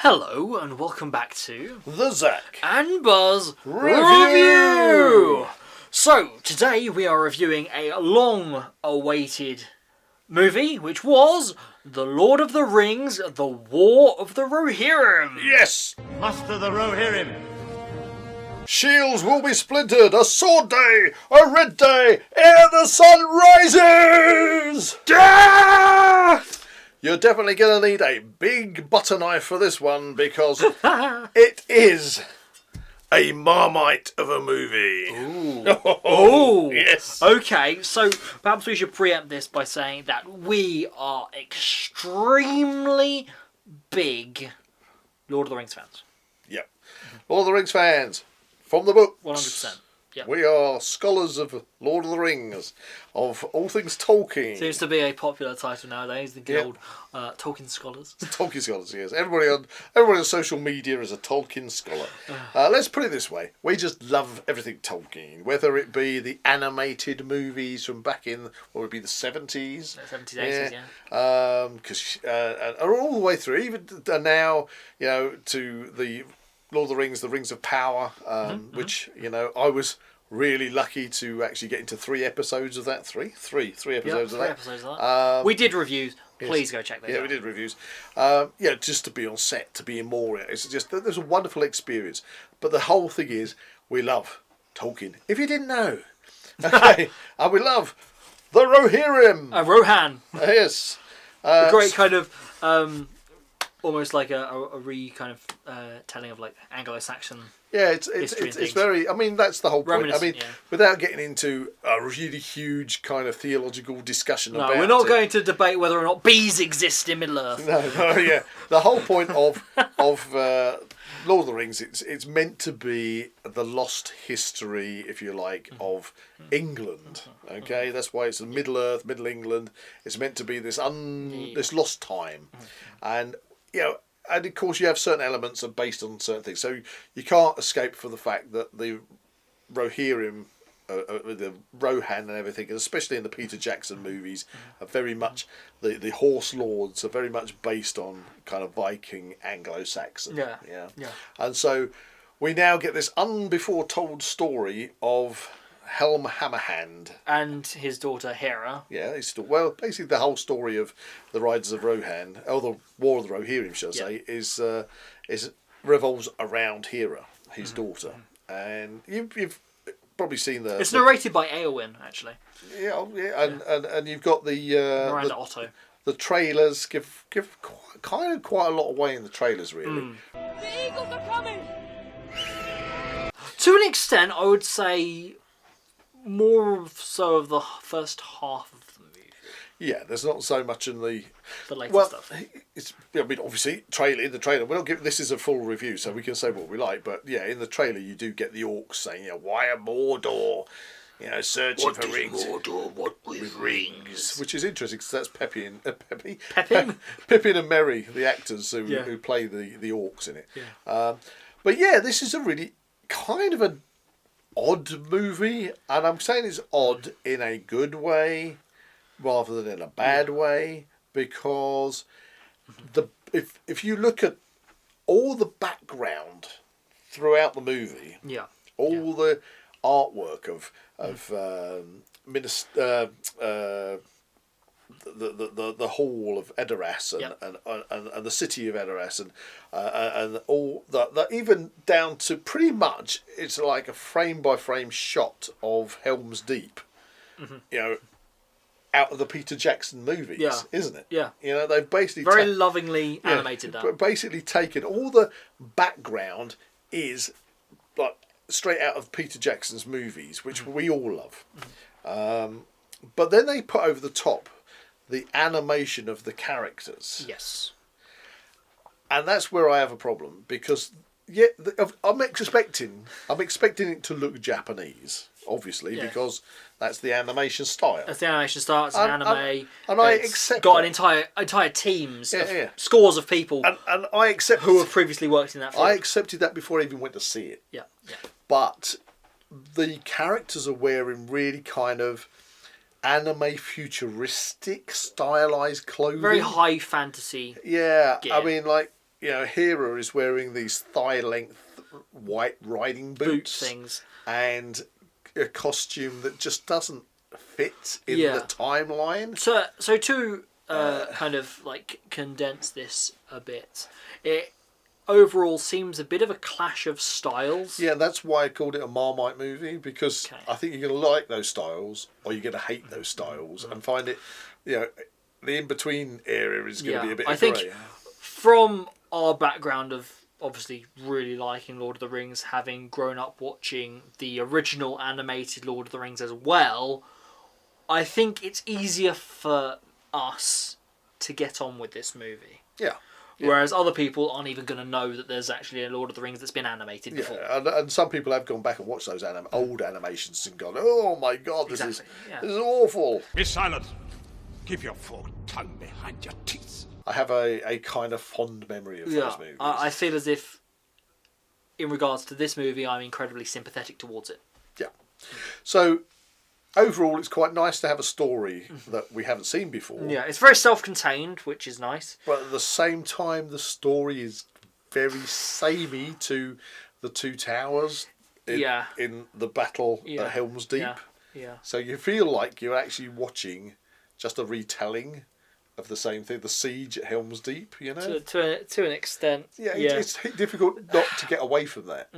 Hello and welcome back to the Zak and Buzz Review! So, today we are reviewing a long-awaited movie, which was The Lord of the Rings, The War of the Rohirrim. Yes! Muster the Rohirrim. Shields will be splintered, a sword day, a red day, ere the sun rises! Death! You're definitely going to need a big butter knife for this one because it is a Marmite of a movie. Ooh. Oh, yes. Okay, so perhaps we should preempt this by saying that we are extremely big Lord of the Rings fans. Yep. Lord of the Rings fans, from the books. 100%. Yep. We are scholars of Lord of the Rings, of all things Tolkien. Seems to be a popular title nowadays, the good Yep. old Tolkien scholars. Tolkien scholars, yes. Everybody on social media is a Tolkien scholar. Let's put it this way. We just love everything Tolkien, whether it be the animated movies from back in, what would be the 70s? 70s, 80s, yeah. Because all the way through, even now, you know, to the Lord of the Rings of Power, which, you know, I was really lucky to actually get into 3 episodes of that. Three episodes of that. Episodes of that. We did reviews. Please go check those out. Yeah, we did reviews. Just to be on set, to be in Moria. It's just, there's a wonderful experience. But the whole thing is, we love Tolkien. If you didn't know. Okay. And we love the Rohirrim. Rohan. Yes. A great kind of, almost like a kind of telling of like Anglo-Saxon. Yeah, it's very. I mean, that's the whole point. Reminiscent, I mean, without getting into a really huge kind of theological discussion about it. No, we're not going to debate whether or not bees exist in Middle Earth. No, yeah. The whole point of Lord of the Rings, it's meant to be the lost history, if you like, of England. Okay, that's why it's the Middle Earth, Middle England. It's meant to be this this lost time, and you know. And of course, you have certain elements are based on certain things, so you can't escape from the fact that the Rohirrim, the Rohan and everything, and especially in the Peter Jackson movies, are very much the horse lords are very much based on kind of Viking Anglo-Saxon. Yeah. And so we now get this unbefore told story of Helm Hammerhand and his daughter Hera. Yeah, basically the whole story of the Riders of Rohan, or the War of the Rohirrim, shall I say, is revolves around Hera, his daughter, and you've probably seen the. It's narrated by Eowyn, actually. Yeah, and you've got the Miranda Otto. The trailers give quite a lot away in the trailers, really. The eagles are coming! To an extent, I would say. More so of the first half of the movie. Yeah, there's not so much in the later stuff. It's, I mean, obviously, in the trailer, we're not giving this is a full review, so we can say what we like. But yeah, in the trailer, you do get the orcs saying, you know, "Why a Mordor?" You know, searching for rings. Mordor, what with rings? Which is interesting because that's Pippin and Merry, the actors who play the orcs in it. Yeah. But yeah, this is a really kind of an odd movie, and I'm saying it's odd in a good way rather than in a bad way, because if you look at all the background throughout the movie, all the artwork of the hall of Edoras and the city of Edoras and all that, even down to pretty much it's like a frame by frame shot of Helm's Deep, you know, out of the Peter Jackson movies, isn't it? Yeah. You know, they've basically very lovingly animated that. Basically taken all the background is like straight out of Peter Jackson's movies, which we all love. But then they put over the top the animation of the characters. Yes. And that's where I have a problem, because I'm expecting it to look Japanese, obviously, because that's the animation style. That's the animation style. It's an anime. And I accept got an entire teams, scores of people, and I accept who have previously worked in that field. I accepted that before I even went to see it. Yeah. But the characters are wearing really kind of anime futuristic stylized clothing. Very high fantasy. Yeah, gear. I mean, like Hera is wearing these thigh-length white riding Boot boots things. and a costume that just doesn't fit in the timeline. So to kind of like condense this a bit, it overall seems a bit of a clash of styles. Yeah, that's why I called it a Marmite movie, because I think you're going to like those styles or you're going to hate those styles and find it, the in-between area is going to be a bit I of think grey. from our background of obviously really liking Lord of the Rings, having grown up watching the original animated Lord of the Rings as well, I think it's easier for us to get on with this movie. Yeah. Whereas other people aren't even going to know that there's actually a Lord of the Rings that's been animated before. Yeah, and some people have gone back and watched those old animations and gone, oh my God, this is awful. Be silent. Keep your forked tongue behind your teeth. I have a kind of fond memory of those movies. I feel as if, in regards to this movie, I'm incredibly sympathetic towards it. Yeah. So, overall, it's quite nice to have a story that we haven't seen before. Yeah, it's very self-contained, which is nice. But at the same time, the story is very samey to the Two Towers in the battle at Helm's Deep. Yeah. So you feel like you're actually watching just a retelling of the same thing, the siege at Helm's Deep, To an extent. Yeah, it's difficult not to get away from that.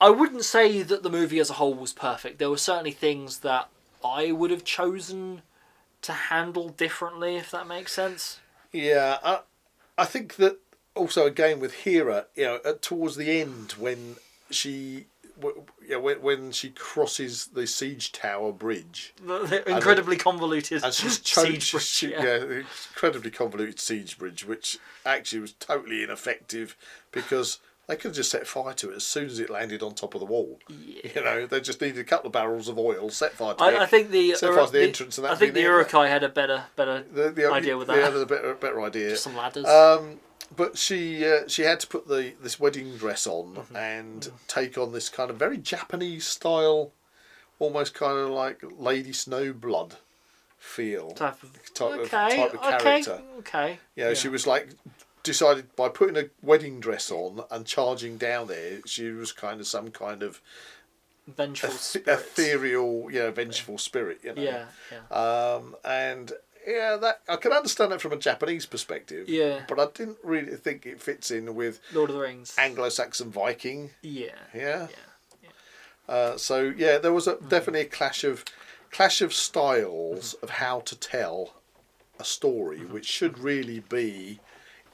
I wouldn't say that the movie as a whole was perfect. There were certainly things that I would have chosen to handle differently, if that makes sense. Yeah, I think that also again with Hera, towards the end when she crosses the siege tower bridge, the incredibly convoluted and she's siege bridge. Incredibly convoluted siege bridge, which actually was totally ineffective because they could have just set fire to it as soon as it landed on top of the wall. Yeah. They just needed a couple of barrels of oil, set fire to it. I think the entrance and that. I think the Uruk-hai had a better idea with that. Yeah, a better idea. Just some ladders. But she had to put this wedding dress on and take on this kind of very Japanese style, almost kind of like Lady Snowblood feel type of character. Okay. She was like decided by putting a wedding dress on and charging down there. She was kind of some kind of vengeful ethereal, vengeful spirit. Yeah. And. Yeah, that I can understand that from a Japanese perspective. Yeah. But I didn't really think it fits in with Lord of the Rings. Anglo-Saxon Viking. Yeah. Yeah. So there was definitely a clash of styles of how to tell a story, which should really be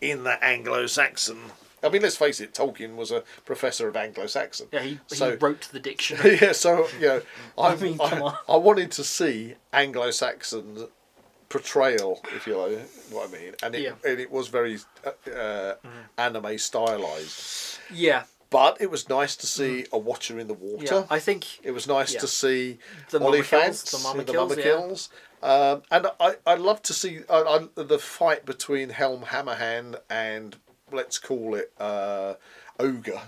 in that Anglo-Saxon. I mean, let's face it, Tolkien was a professor of Anglo-Saxon. Yeah, he wrote the dictionary. I wanted to see Anglo-Saxon portrayal, if you know what I mean, and it was very anime stylized. Yeah, but it was nice to see a Watcher in the water. Yeah, I think it was nice to see the Oliphax, the Mama Kills. And I love to see the fight between Helm Hammerhand and let's call it Ogre.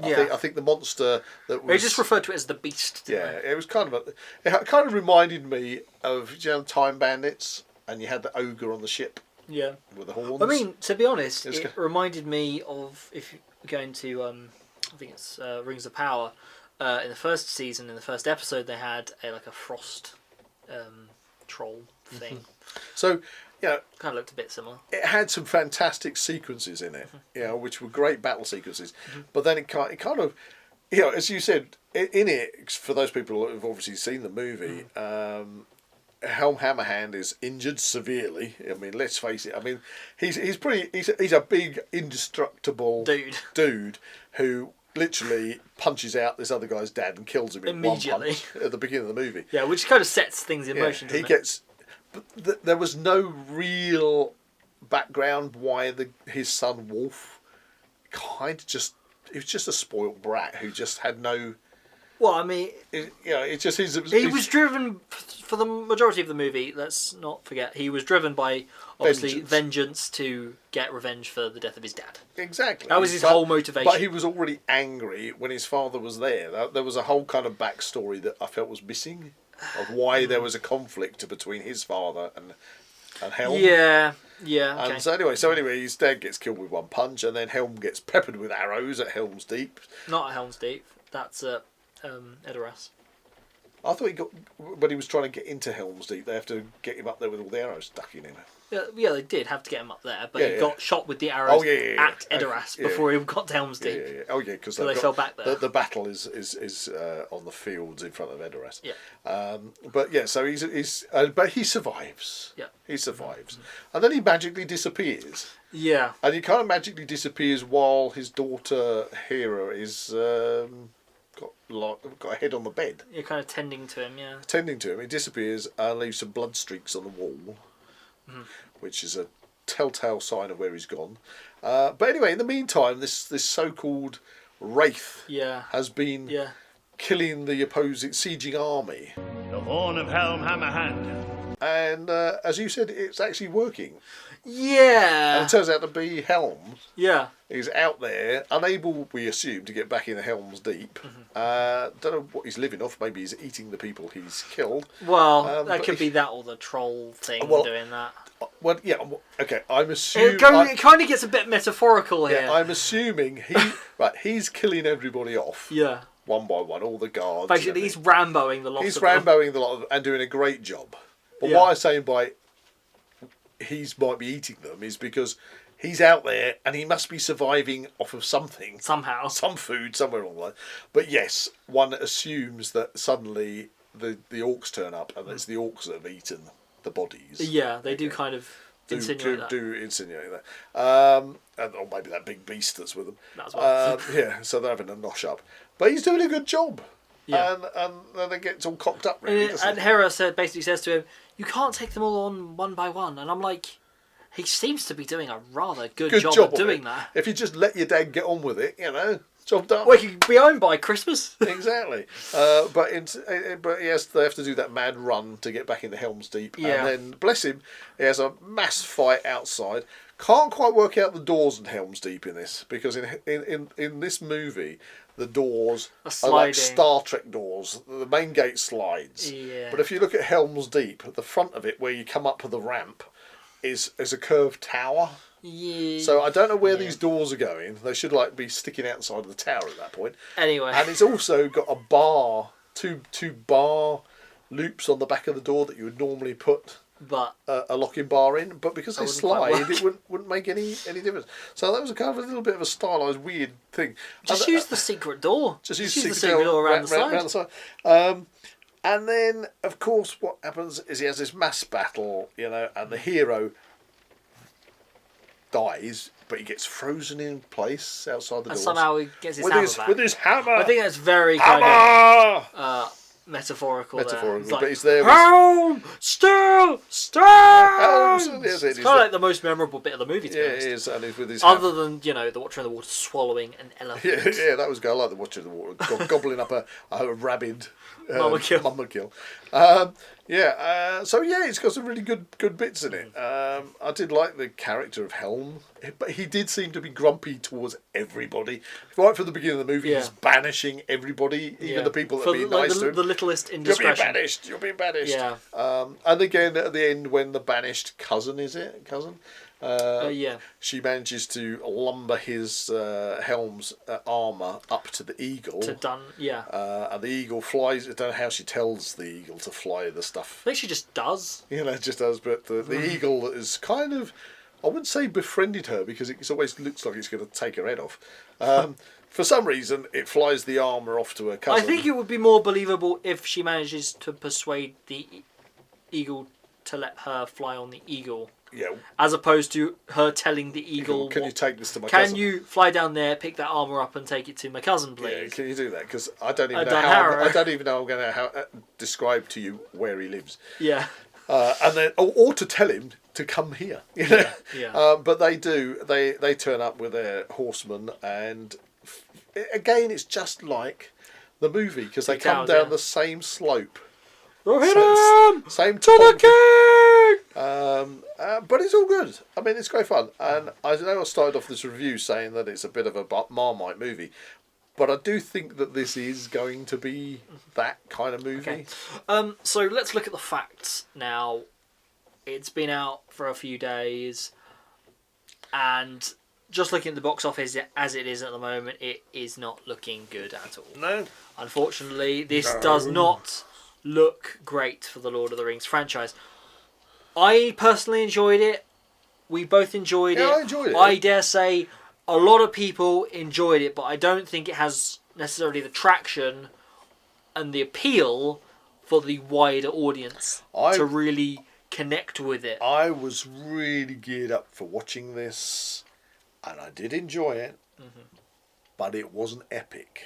I think the monster that was... They just referred to it as the Beast. It was kind of it kind of reminded me of Time Bandits, and you had the ogre on the ship. Yeah. With the horns. I mean, to be honest, it reminded me of, if you're going to, I think it's Rings of Power, in the first season, in the first episode, they had a frost troll thing. So... kind of looked a bit similar. It had some fantastic sequences in it, which were great battle sequences. But then it kind of, as you said, in it, for those people who have obviously seen the movie, Helm Hammerhand is injured severely. I mean, let's face it. I mean, he's a big indestructible dude who literally punches out this other guy's dad and kills him in immediately one punch at the beginning of the movie. Yeah, which kind of sets things in motion. But there was no real background why his son Wolf kind of he was just a spoilt brat who just had no... Well, I mean... He was driven, for the majority of the movie, let's not forget, he was driven by, obviously, vengeance to get revenge for the death of his dad. Exactly. That was his whole motivation. But he was already angry when his father was there. There was a whole kind of backstory that I felt was missing, of why there was a conflict between his father and Helm. Yeah. Yeah. Okay. And so anyway, his dad gets killed with one punch, and then Helm gets peppered with arrows at Helm's Deep. Not at Helm's Deep. That's at Edoras. I thought he got when he was trying to get into Helm's Deep. They have to get him up there with all the arrows stuck in him. Yeah, they did have to get him up there, but Yeah, he yeah. got shot with the arrows at Okay, Edoras yeah. before he got to Helm's Deep. Yeah. Oh yeah, because So they fell back there. The battle is on the fields in front of Edoras. Yeah. But yeah, so but he survives. Yeah. He survives, and then he magically disappears. Yeah. And he kind of magically disappears while his daughter Hera is got a head on the bed, You're kind of tending to him, yeah. tending to him. He disappears and leaves some blood streaks on the wall, which is a telltale sign of where he's gone. But anyway, in the meantime, this so-called Wraith Yeah. has been Yeah. killing the opposing sieging army. The horn of Helm Hammerhand. And as you said, it's actually working. And Yeah. it turns out to be Helm. Yeah. He's out there, unable, we assume, to get back in the Helm's Deep. Don't know what he's living off. Maybe he's eating the people he's killed. Well, that but could be that or the troll thing Well, doing that. Well, yeah, okay. I'm assuming. It kind of gets a bit metaphorical here. Yeah, I'm assuming he's killing everybody off. Yeah. One by one, all the guards. Basically, he's Ramboing the lot He's of them. Ramboing the lot of them and doing a great job. But Yeah. what I'm saying by he's might be eating them is because he's out there and he must be surviving off of something. Somehow. Some food somewhere along the line. But yes, one assumes that suddenly the orcs turn up and it's the orcs that have eaten the bodies. Yeah, they do kind of insinuate that. Do insinuate that. Or maybe that big beast that's with them. That as well. Yeah, so they're having a nosh up. But he's doing a good job. Yeah. And then it gets all cocked up, really, doesn't And it? Hera basically says to him, "You can't take them all on one by one." And I'm like, he seems to be doing a rather good job of doing it. that. If you just let your dad get on with it, job done. Well, he could be home by Christmas. Exactly. But yes, they have to do that mad run to get back into Helm's Deep. Yeah. And then, bless him, he has a mass fight outside. Can't quite work out the doors in Helm's Deep in this, because in this movie, the doors are like sliding. Star Trek doors. The main gate slides. Yeah. But if you look at Helm's Deep, at the front of it, where you come up the ramp, is a curved tower. Yeah. So I don't know where these doors are going. They should be sticking outside of the tower at that point. Anyway. And it's also got a bar, two bar loops on the back of the door that you would normally put But a locking bar in. But because they wouldn't quite slide, work. it wouldn't make any difference. So that was a kind of a little bit of a stylised weird thing. just use the secret door. Just use the secret door around the side. And then, of course, what happens is he has this mass battle, and the hero dies, but he gets frozen in place outside the And doors. somehow he gets his with hammer his, back. with his hammer. I think that's very kind hammer! of metaphorical. Metaphorical, there. but he's there with- Helm! Still! Stand! Yes, it It's is kind of the- like the most memorable bit of the movie, to be Yeah, honest. it is, and he's with his Other than, the Watcher in the Water swallowing an elephant. Yeah, that was good. I like the Watcher of the Water, gobbling up a rabid Mama kill. Mama kill. So it's got some really good bits in it. I did like the character of Helm, but he did seem to be grumpy towards everybody. Right from the beginning of the movie, he's banishing everybody, even the people that are being nice to him. The littlest You're being indiscretion. banished. You're being banished. Yeah. And again, at the end, when the banished cousin, Yeah. she manages to lumber his Helm's armour up to the eagle. And the eagle flies. I don't know how she tells the eagle to fly the stuff. I think she just does. It just does. But the eagle is kind of, I wouldn't say befriended her, because it always looks like it's going to take her head off. For some reason, it flies the armour off to her cousin. I think it would be more believable if she manages to persuade the eagle to let her fly on the eagle. Yeah. As opposed to her telling the eagle, Can you take this to my cousin? Can you fly down there, pick that armour up and take it to my cousin, please? Yeah, can you do that? Because I don't even I know don't how. know. I don't even know I'm going to describe to you where he lives. Yeah. And then, or to tell him to come here. Yeah. But they do. They turn up with their horsemen, and again, it's just like the movie, because they come down the same slope. Rohirrim! Same to the king! But it's all good. I mean, it's great fun. And I know I started off this review saying that it's a bit of a Marmite movie, but I do think that this is going to be that kind of movie. Okay. So let's look at the facts now. It's been out for a few days, and just looking at the box office as it is at the moment, it is not looking good at all. No. Unfortunately, this does not look great for the Lord of the Rings franchise. I personally enjoyed it. We both enjoyed it. I enjoyed it. I dare say a lot of people enjoyed it, but I don't think it has necessarily the traction and the appeal for the wider audience to really connect with it. I was really geared up for watching this, and I did enjoy it, but it wasn't epic.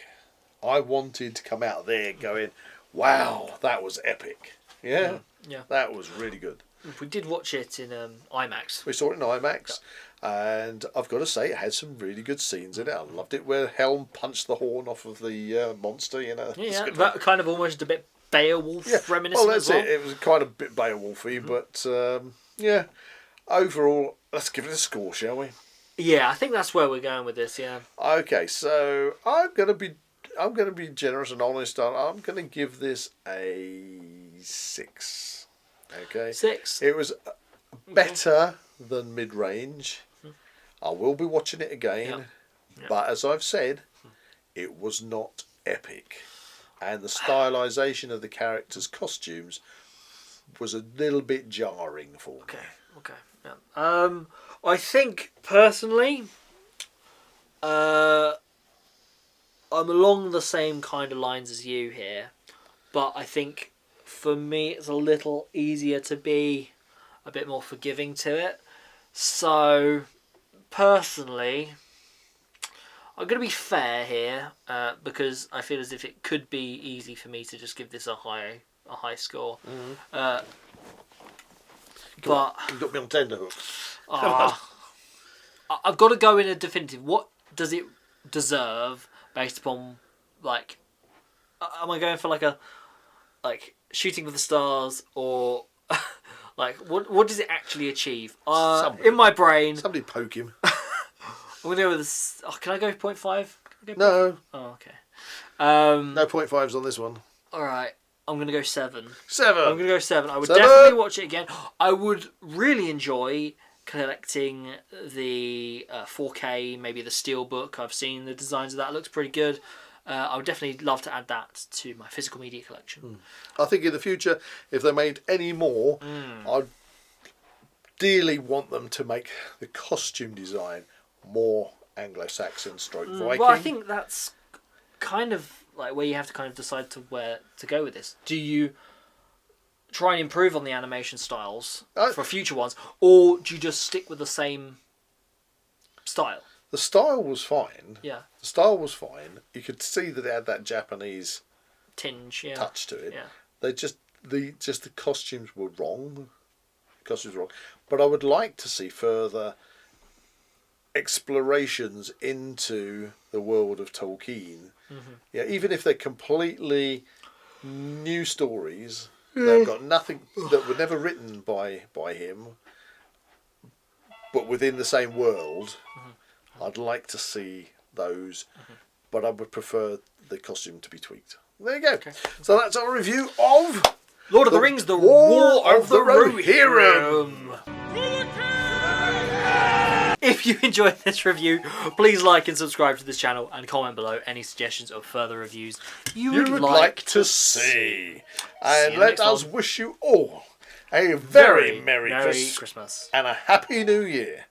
I wanted to come out there going, wow, that was epic. Yeah, that was really good. We did watch it in IMAX. We saw it in IMAX, and I've got to say, it had some really good scenes in it. I loved it where Helm punched the horn off of the monster, you know. Yeah, that kind of almost a bit Beowulf reminiscent. Well, that's as well. it. It was kind of a bit Beowulfy, but yeah. Overall, let's give it a score, shall we? Yeah, I think that's where we're going with this. Yeah. Okay, so I'm gonna be generous and honest. I'm gonna give this a 6. Okay. 6. It was better than mid-range. I will be watching it again, but as I've said, it was not epic, and the stylisation of the characters' costumes was a little bit jarring for me. Okay. Yeah. I think personally, I'm along the same kind of lines as you here, but I think for me it's a little easier to be a bit more forgiving to it. So personally, I'm going to be fair here because I feel as if it could be easy for me to just give this a high score. But You got me on tenterhooks. I've got to go in a definitive. What does it deserve based upon, like, am I going for like Shooting for the Stars, or like what does it actually achieve? In my brain, Somebody poke him. I'm gonna go with this. Can I go 0.5? No. Oh, okay. No 0.5s on this one. All right. I'm gonna go 7. 7. I'm gonna go 7. I would 7. definitely watch it again. I would really enjoy collecting the 4K, maybe the Steelbook. I've seen the designs of that. It looks pretty good. I would definitely love to add that to my physical media collection. I think in the future, if they made any more, I'd dearly want them to make the costume design more Anglo-Saxon stroke Viking. Well, I think that's kind of like where you have to kind of decide to where to go with this. Do you try and improve on the animation styles for future ones, or do you just stick with the same style? The style was fine. Yeah. The style was fine. You could see that it had that Japanese tinge, touch to it. Yeah. They just the costumes were wrong. But I would like to see further explorations into the world of Tolkien. Yeah, even if they're completely new stories, they've got nothing that were never written by him, but within the same world. I'd like to see those, but I would prefer the costume to be tweaked. There you go. Okay. So that's our review of Lord of the Rings: The War of the Rohirrim. If you enjoyed this review, please like and subscribe to this channel and comment below any suggestions of further reviews you would like to see. And let us wish you all a very Merry Christmas Christmas and a Happy New Year.